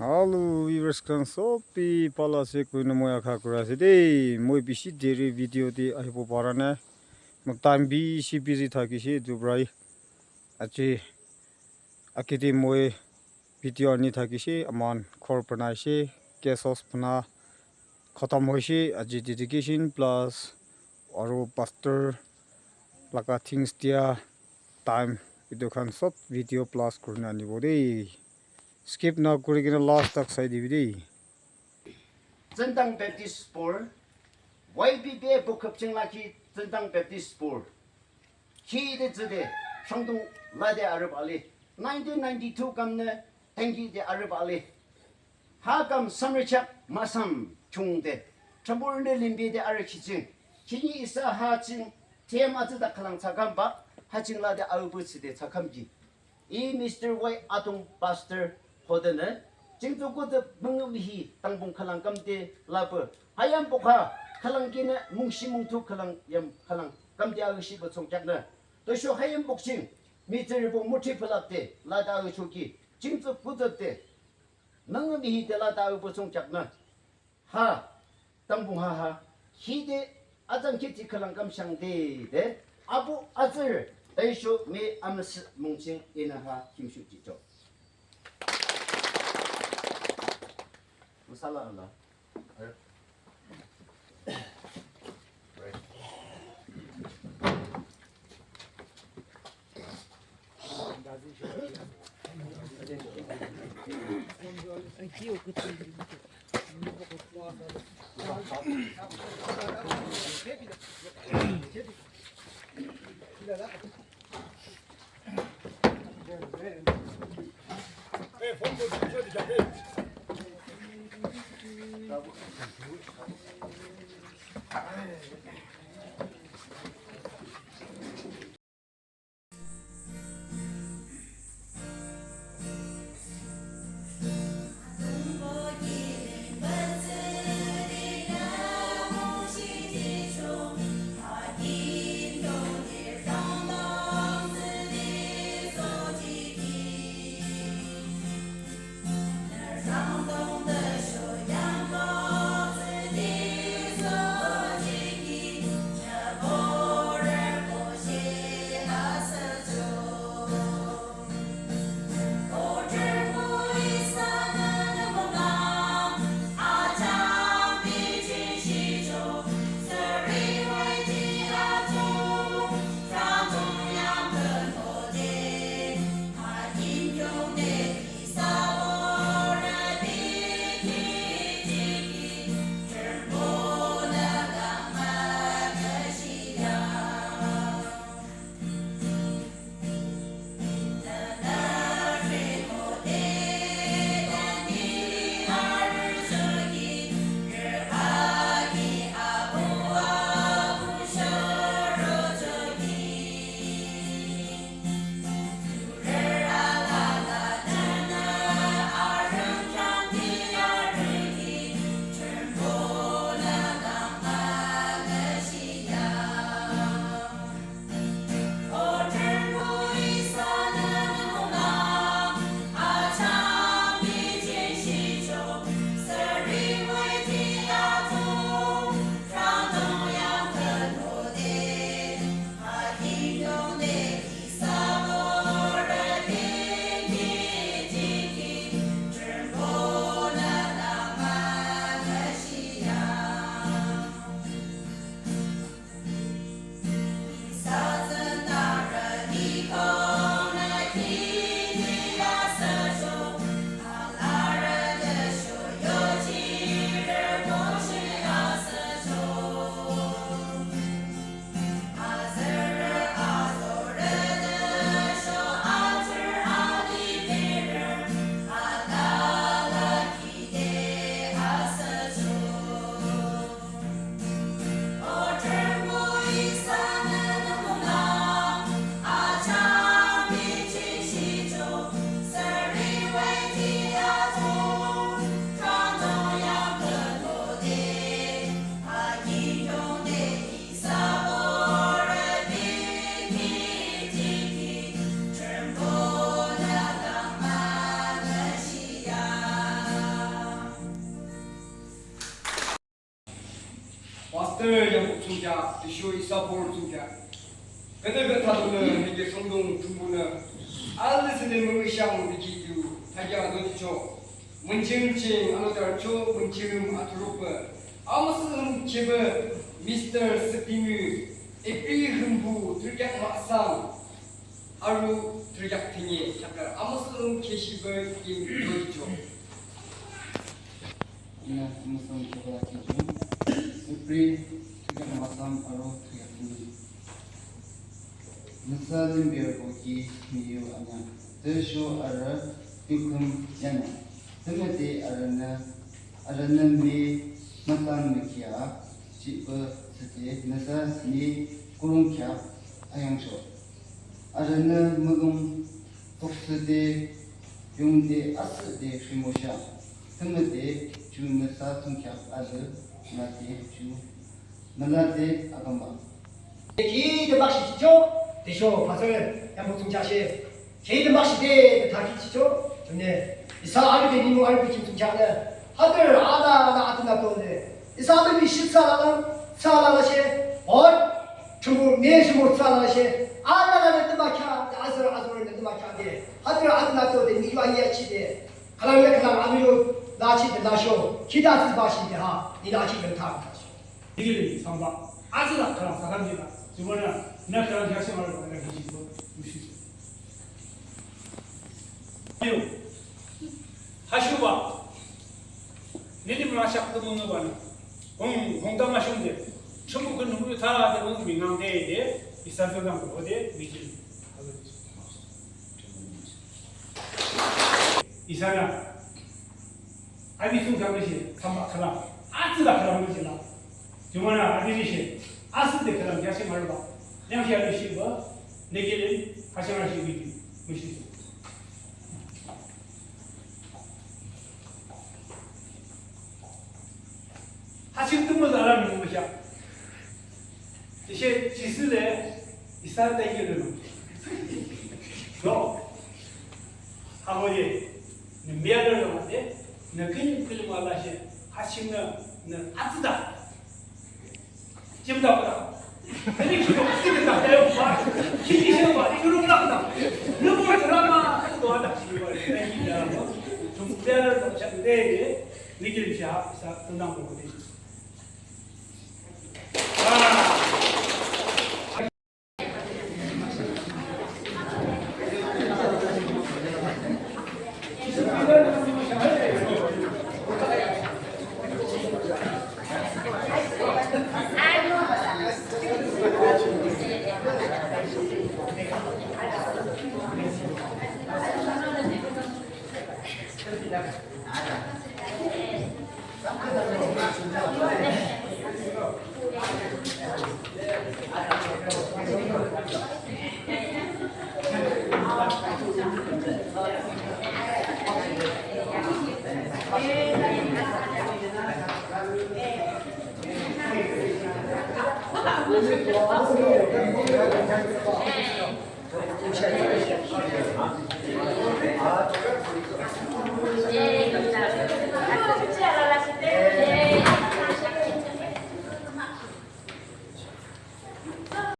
Hallo, viewers kan sopi pala se kui na moya kha kura se de moi bishi dere video de ai po para na mo time bi si busy tha ki se Dubai achi akiti moi video ani tha ki se aman khor pana se kesos pana khatam hoi se aji dedication plus aro pastor laka things dia time video khan sop video plus kurna ani bo de skip na kuri kina last tak sai DVD Zendang Baptist Sport, YBBA 복합청 라키 Zendang Baptist Sport. 키데즈데 청동 라데 아르발리 1992 감네 땡기데 아르발리 하감 서머착 마삼 중대 전부르네 림비데 아르키징 키니 이사 하징 테마즈다 칼랑 차감바 하징 라데 아르부스데 차감기 이 미스터 와이 아동 파스터 호데네 징조고드 멍음히 땅봉 칼랑 감데 라브 하얀 복하 칼랑기네 뭉시뭉투 칼랑 얌 칼랑 감데 아으시버 총작네 또쇼 하얀 복싱 미트르보 모티플랍데 라다의 초기 징조 구드데 멍음히 데라다의 보총작네 하 땅봉 하하 히데 아장키티 칼랑 감샹데 아부 아들 에쇼 미 암스 뭉칭 이나하 김슈지죠 Masalah Allah. Pastor yang bersuja, isu isapor suja. Kata-kata tu hingga sondong tumbuhna. Alas ni mengisang begitu. Hanya tu cok. Mencing-cing anu tercok mencium aturupa. Amasum coba Mr. Sepingu. Epi hembu terjak maksang. Aru terjak tinggi. Cakap amasum kesiba kim tu cok. Ina amasum coba cium. Epi terjak maksang aru terjak tinggi. Masalim biar koki miyu anya. Tersho ara yukum yana. Temati arana mi masan mikia cipa sete nasa ni kurung kya ayang sho. Arana magum toksete yungde asde shimosha. Temati ju nasa tungkya ada nate ju nalate agamba. 기드 막시 지죠? 대쇼 파설 양복 중자시 기드 막시 대 다기 지죠? 좋네. 이사 아르게 니모 알고 지금 중자네. 하들 아다 아들 나도네. 이사 아들이 14라시 전부 매시모 살라시 아다라는 뜻마캬 아스를 뜻마캬데 하들 아들 나도데 니바이야 치데 칼랑레 칼랑 아미로 나치데 나쇼 기다스 바시데 하 니나치데 타. 이게 상바 아즈라 그런 사람이다. 저번에 나 그런 대학생활을 내가 해주고 무시. 아유 하슈바 니들 마샥도 먹는 거는 공감 마시는데 전부 그 누구 다 되는 민감대에 이산소당 어디 미길 이사람 아비송 장르시 삼박하라 아즈라 그런 거지라. 저번에 아들이시 아스데 그런 야생 말봐 양시 아저씨 뭐 내게는 가생하시고 있기 무시. 하신 뜻만 알아는 것이야. 이제 지슬에 이사람 땡기는 너 아버지 미안을 하는데 너 그냥 말라시 하시는 너 아트다. 지금 나보다 아니 기가 어떻게 된다 내가 봐 기기시는 거 이러고 나보다 너무 드라마 또 하다 지금 땡기냐 좀 미안을 놓쳤는데 느낄 자 등당 보고 되지. 아,